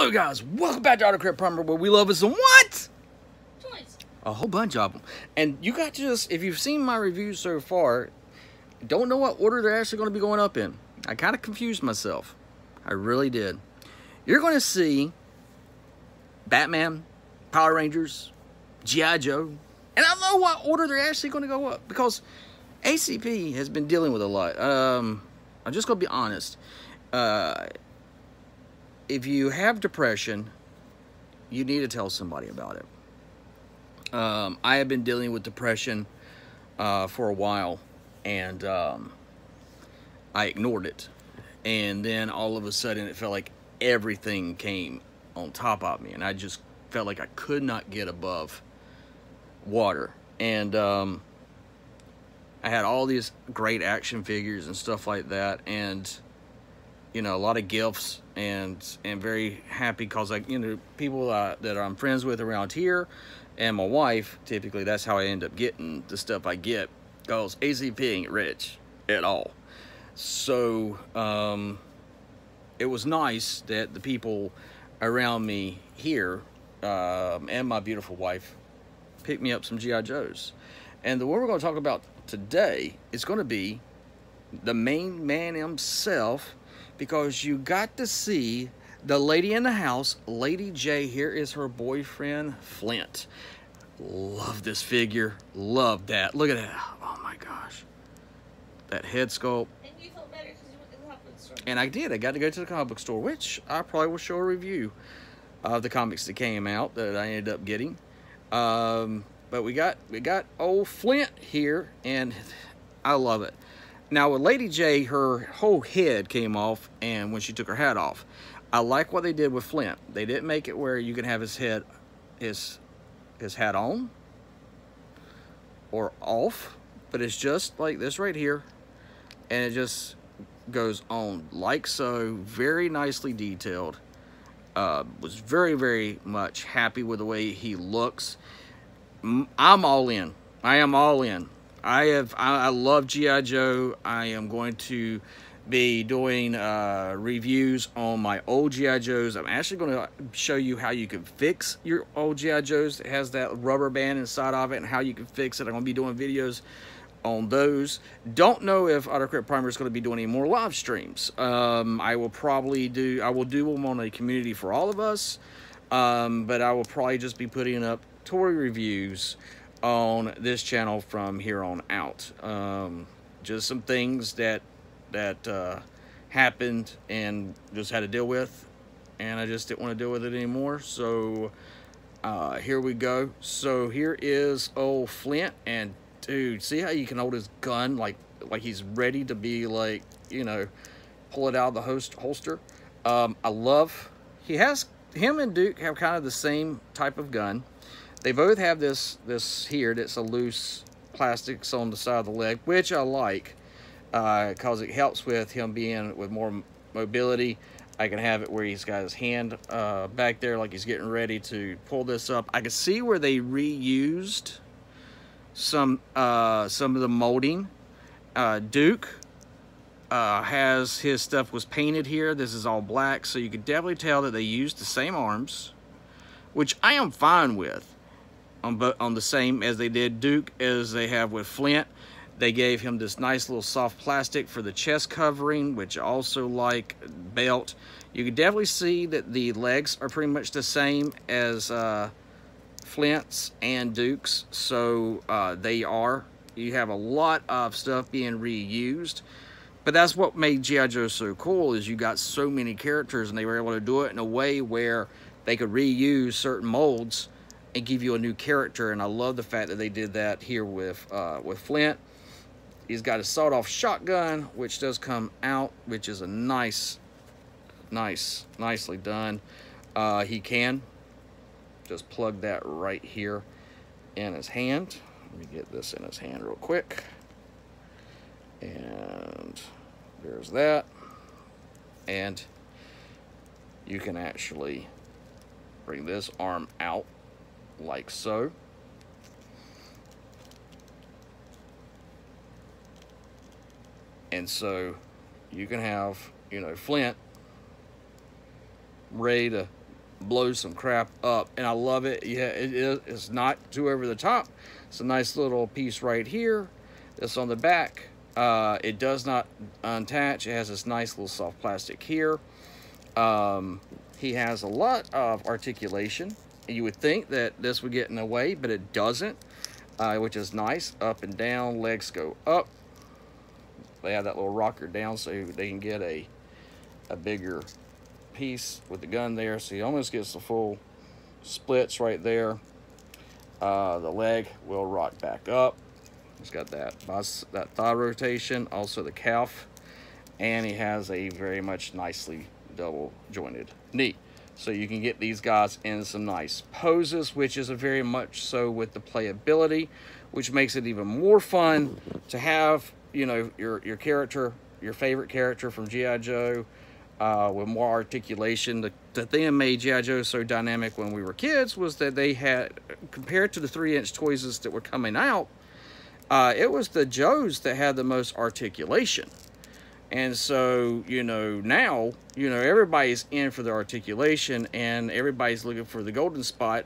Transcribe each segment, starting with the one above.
Hello guys, welcome back to Autocrat Primer, where we love us some what? Toys. A whole bunch of them. And you got to just, if you've seen my reviews so far, don't know what order they're actually going to be going up in. I kind of confused myself. I really did. You're going to see Batman, Power Rangers, G.I. Joe, and I don't know what order they're actually going to go up, because ACP has been dealing with a lot. I'm just going to be honest. If you have depression, you need to tell somebody about it. I have been dealing with depression for a while, and I ignored it. And then all of a sudden, it felt like everything came on top of me, and I just felt like I could not get above water. And I had all these great action figures and stuff like that, and you know, a lot of gifts, and very happy because, like, you know, people that I'm friends with around here, and my wife, typically that's how I end up getting the stuff I get, because ACP ain't rich at all. So it was nice that the people around me here and my beautiful wife picked me up some G.I. Joes. And the one we're going to talk about today is going to be the main man himself, because you got to see the lady in the house, Lady J. Here is her boyfriend, Flint. Love this figure. Love that. Look at that. Oh my gosh. That head sculpt. And you felt better because you went to the comic book store. And I did. I got to go to the comic book store, which I probably will show a review of the comics that came out that I ended up getting. But we got old Flint here, and I love it. Now with Lady J, her whole head came off, and when she took her hat off, I like what they did with Flint. They didn't make it where you can have his head, his hat on or off, but it's just like this right here, and it just goes on like so. Very nicely detailed. Was very much happy with the way he looks. I'm all in. I am all in. I love G.I. Joe. I am going to be doing reviews on my old G.I. Joes. I'm actually going to show you how you can fix your old G.I. Joes. It has that rubber band inside of it, and how you can fix it. I'm going to be doing videos on those. Don't know if Autocrat Primer is going to be doing any more live streams. I will do them on a community for all of us, but I will probably just be putting up toy reviews on this channel from here on out. Just some things that happened and just had to deal with, and I just didn't want to deal with it anymore. So here we go. So here is old Flint, and dude, see how you can hold his gun like he's ready to be, like, you know, pull it out of the holster. I love, him and Duke have kind of the same type of gun. They both have this here that's a loose plastics on the side of the leg, which I like because it helps with him being with more mobility. I can have it where he's got his hand back there like he's getting ready to pull this up. I can see where they reused some of the molding. Duke has his stuff was painted here. This is all black, so you can definitely tell that they used the same arms, which I am fine with. On the same as they did Duke as they have with Flint. They gave him this nice little soft plastic for the chest covering, which I also like. Belt. You can definitely see that the legs are pretty much the same as Flint's and Duke's. So you have a lot of stuff being reused. But that's what made G.I. Joe so cool, is you got so many characters, and they were able to do it in a way where they could reuse certain molds and give you a new character. And I love the fact that they did that here with Flint. He's got a sawed-off shotgun, which does come out, which is a nicely done. He can just plug that right here in his hand. Let me get this in his hand real quick. And there's that. And you can actually bring this arm out like so. And so you can have, you know, Flint ready to blows some crap up, and I love it. Yeah, it's not too over the top. It's a nice little piece right here that's on the back. It does not unattach. It has this nice little soft plastic here. He has a lot of articulation. You would think that this would get in the way, but it doesn't, which is nice. Up and down, legs go up. They have that little rocker down so they can get a bigger piece with the gun there. So he almost gets the full splits right there. The leg will rock back up. He's got that thigh rotation, also the calf, and he has a very much nicely double jointed knee. So you can get these guys in some nice poses, which is a very much so with the playability, which makes it even more fun to have, you know, your character, your favorite character from G.I. Joe, with more articulation. The thing that made G.I. Joe so dynamic when we were kids was that they had, compared to the 3-inch toys that were coming out, it was the Joes that had the most articulation. And so, you know, now, you know, everybody's in for the articulation and everybody's looking for the golden spot.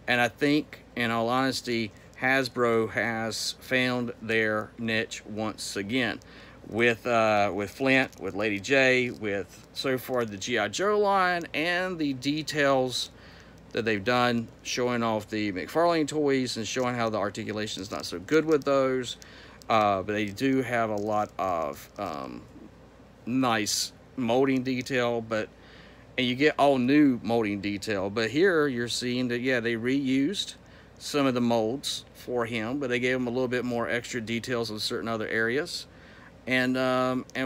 And I think, in all honesty, Hasbro has found their niche once again. With Flint, with Lady J, with so far the G.I. Joe line, and the details that they've done showing off the McFarlane toys and showing how the articulation is not so good with those. But they do have a lot of nice molding detail, and you get all new molding detail. But here you're seeing that, yeah, they reused some of the molds for him, but they gave him a little bit more extra details in certain other areas. And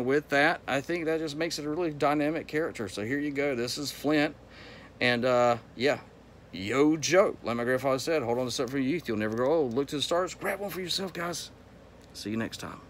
with that, I think that just makes it a really dynamic character. So here you go. This is Flint. And yeah, Yo Joe. Like my grandfather said, hold on to something for your youth. You'll never grow old. Look to the stars. Grab one for yourself, guys. See you next time.